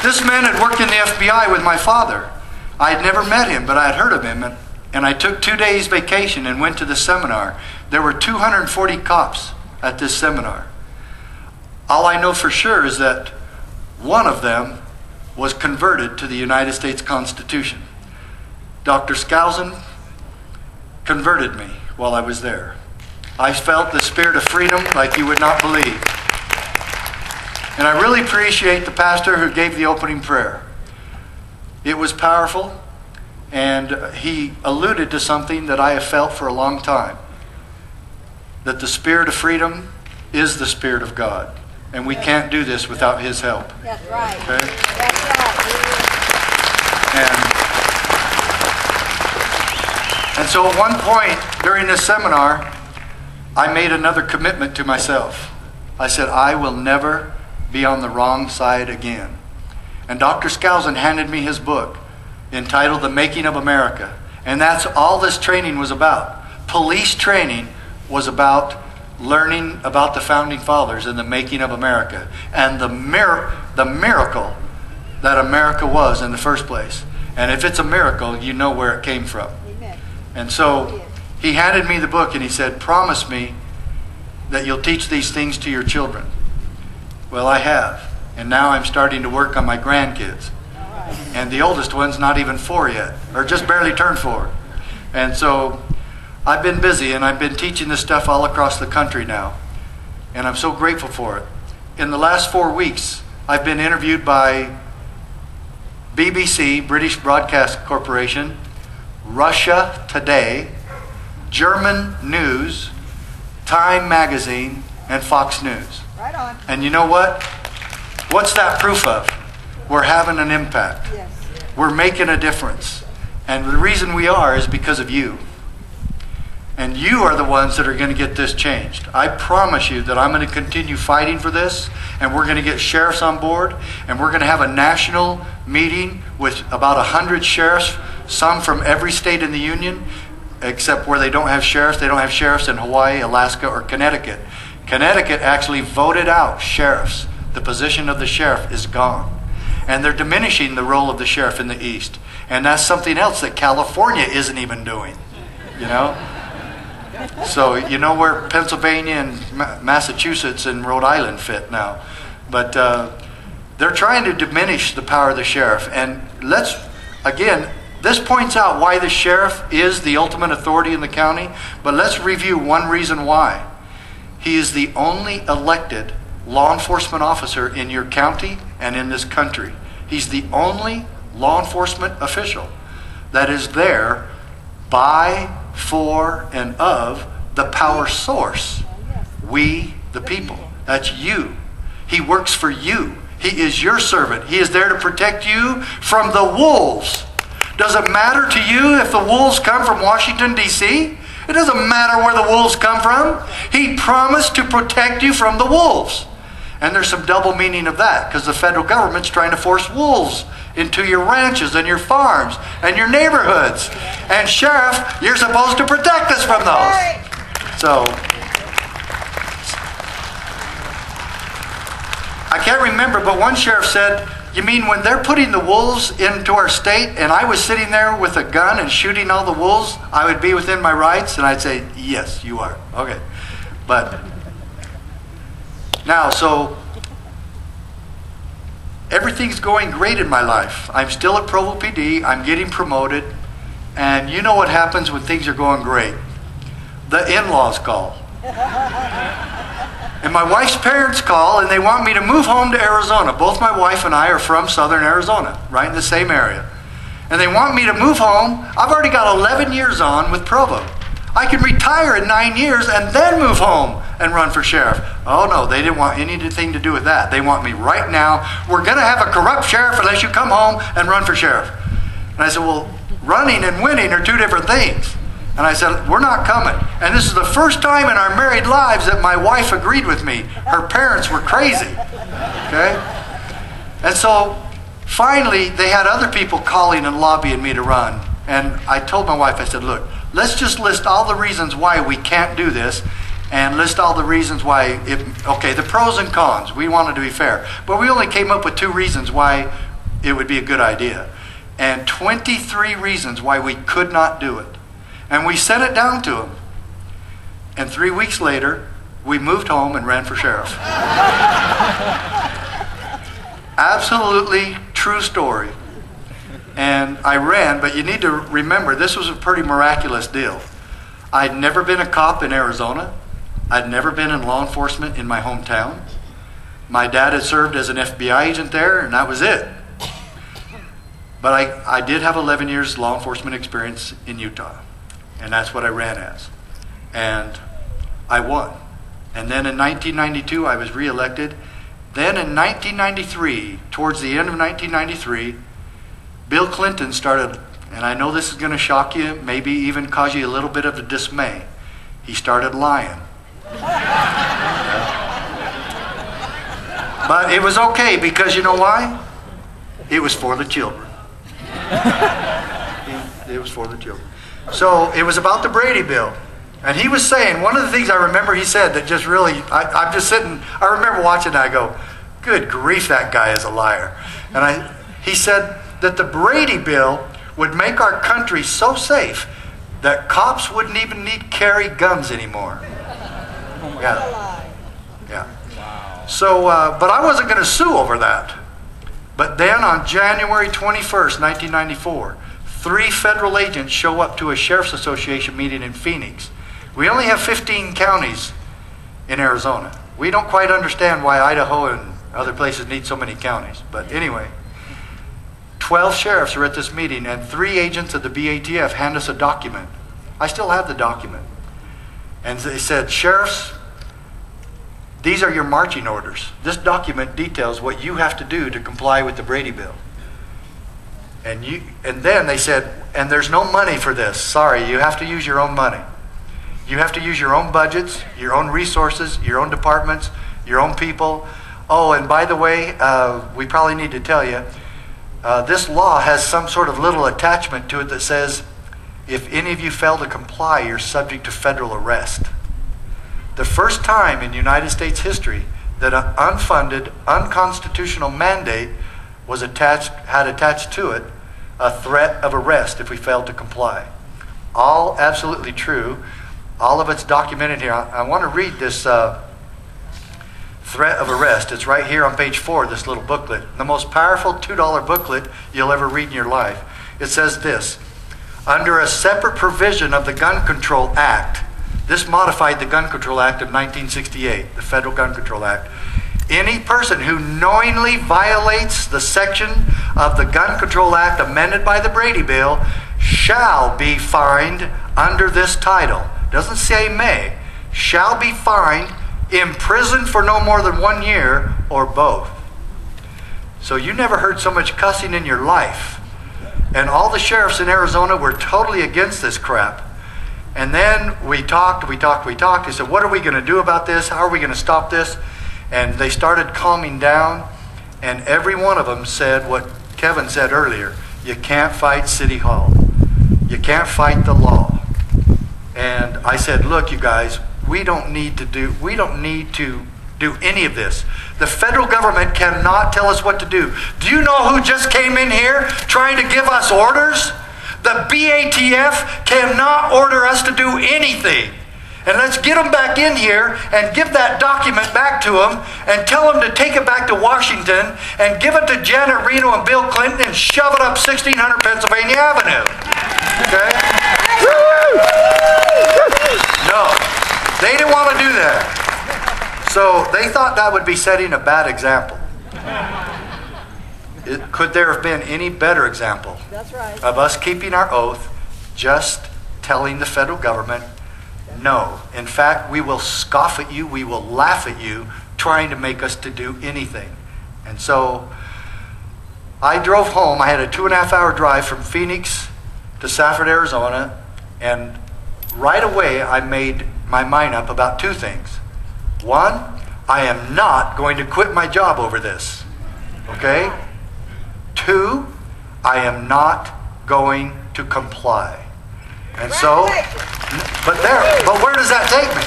This man had worked in the FBI with my father. I had never met him, but I had heard of him. And I took 2 days vacation and went to the seminar. There were 240 cops at this seminar. All I know for sure is that one of them was converted to the United States Constitution. Dr. Skousen converted me while I was there. I felt the spirit of freedom like you would not believe. And I really appreciate the pastor who gave the opening prayer. It was powerful, and he alluded to something that I have felt for a long time, that the spirit of freedom is the Spirit of God, and we can't do this without His help. That's right. Okay? That's right. And so at one point during this seminar, I made another commitment to myself. I said, I will never be on the wrong side again. And Dr. Skousen handed me his book entitled The Making of America. And that's all this training was about. Police training was about learning about the Founding Fathers and the making of America and the miracle that America was in the first place. And if it's a miracle, you know where it came from. Amen. And so he handed me the book and he said, promise me that you'll teach these things to your children. Well, I have. And now I'm starting to work on my grandkids. And the oldest one's not even 4 yet, or just barely turned 4. And so I've been busy, and I've been teaching this stuff all across the country now. And I'm so grateful for it. In the last 4 weeks, I've been interviewed by BBC, British Broadcast Corporation, Russia Today, German News, Time Magazine, and Fox News. Right on. And you know what? What's that proof of? We're having an impact. Yes. We're making a difference. And the reason we are is because of you. And you are the ones that are going to get this changed. I promise you that I'm going to continue fighting for this, and we're going to get sheriffs on board, and we're going to have a national meeting with about 100 sheriffs, some from every state in the union, except where they don't have sheriffs. They don't have sheriffs in Hawaii, Alaska, or Connecticut. Connecticut actually voted out sheriffs. The position of the sheriff is gone. And they're diminishing the role of the sheriff in the East. And that's something else that California isn't even doing. You know? So you know where Pennsylvania and Massachusetts and Rhode Island fit now. But they're trying to diminish the power of the sheriff. And this points out why the sheriff is the ultimate authority in the county. But let's review one reason why. He is the only elected law enforcement officer in your county and in this country. He's the only law enforcement official that is there by, for, and of the power source. We, the people. That's you. He works for you. He is your servant. He is there to protect you from the wolves. Does it matter to you if the wolves come from Washington, D.C.? It doesn't matter where the wolves come from. He promised to protect you from the wolves. And there's some double meaning of that, because the federal government's trying to force wolves into your ranches and your farms and your neighborhoods. And sheriff, you're supposed to protect us from those. So, I can't remember, but one sheriff said, you mean when they're putting the wolves into our state and I was sitting there with a gun and shooting all the wolves, I would be within my rights? And I'd say, yes, you are. Okay. But now, so everything's going great in my life. I'm still at Provo PD. I'm getting promoted. And you know what happens when things are going great? The in-laws call. And my wife's parents call and they want me to move home to Arizona. Both my wife and I are from southern Arizona, right in the same area. And they want me to move home. I've already got 11 years on with Provo. I can retire in 9 years and then move home and run for sheriff. Oh no, they didn't want anything to do with that. They want me right now. We're going to have a corrupt sheriff unless you come home and run for sheriff. And I said, well, running and winning are two different things. And I said, we're not coming. And this is the first time in our married lives that my wife agreed with me. Her parents were crazy. Okay? And so finally, they had other people calling and lobbying me to run. And I told my wife, I said, look, let's just list all the reasons why we can't do this and list all the reasons why, okay, the pros and cons. We wanted to be fair. But we only came up with 2 reasons why it would be a good idea. And 23 reasons why we could not do it. And we sent it down to him. And 3 weeks later, we moved home and ran for sheriff. Absolutely true story. And I ran, but you need to remember, this was a pretty miraculous deal. I'd never been a cop in Arizona. I'd never been in law enforcement in my hometown. My dad had served as an FBI agent there, and that was it. But I did have 11 years law enforcement experience in Utah, and that's what I ran as. And I won. And then in 1992, I was reelected. Then in 1993, towards the end of 1993, Bill Clinton started, and I know this is going to shock you, maybe even cause you a little bit of a dismay. He started lying. But it was okay, because you know why? It was for the children. It was for the children. So it was about the Brady Bill. And he was saying, one of the things I remember he said that just really, I'm just sitting, I remember watching that, I go, good grief, that guy is a liar. And he said that the Brady Bill would make our country so safe that cops wouldn't even need to carry guns anymore. Yeah. Yeah. So, but I wasn't going to sue over that. But then on January 21st, 1994, 3 federal agents show up to a Sheriff's Association meeting in Phoenix. We only have 15 counties in Arizona. We don't quite understand why Idaho and other places need so many counties. But anyway, 12 sheriffs are at this meeting, and 3 agents of the BATF hand us a document. I still have the document. And they said, sheriffs, these are your marching orders. This document details what you have to do to comply with the Brady Bill. And then they said, and there's no money for this. Sorry, you have to use your own money. You have to use your own budgets, your own resources, your own departments, your own people. Oh, and by the way, we probably need to tell you, this law has some sort of little attachment to it that says, if any of you fail to comply, you're subject to federal arrest. The first time in United States history that an unfunded, unconstitutional mandate was had attached to it a threat of arrest if we failed to comply. All absolutely true. All of it's documented here. I want to read this threat of arrest. It's right here on page 4 of this little booklet. The most powerful $2 booklet you'll ever read in your life. It says this: under a separate provision of the Gun Control Act, this modified the Gun Control Act of 1968, the Federal Gun Control Act. Any person who knowingly violates the section of the Gun Control Act amended by the Brady Bill shall be fined under this title. Doesn't say may. Shall be fined, imprisoned for no more than 1 year, or both. So you never heard so much cussing in your life. And all the sheriffs in Arizona were totally against this crap. And then we talked. He said, what are we going to do about this? How are we going to stop this? And they started calming down. And every one of them said what Kevin said earlier. You can't fight City Hall. You can't fight the law. And I said, look, you guys, we don't need to do any of this. The federal government cannot tell us what to do. Do you know who just came in here trying to give us orders? The BATF cannot order us to do anything. And let's get them back in here and give that document back to them and tell them to take it back to Washington and give it to Janet Reno and Bill Clinton and shove it up 1600 Pennsylvania Avenue. Okay? No, they didn't want to do that. So they thought that would be setting a bad example. Could there have been any better example of us keeping our oath, just telling the federal government, no. In fact, we will scoff at you, we will laugh at you, trying to make us to do anything. And so I drove home. I had a 2.5-hour drive from Phoenix to Safford, Arizona, and right away I made my mind up about 2 things. 1, I am not going to quit my job over this. Okay? 2, I am not going to comply. And so, but where does that take me?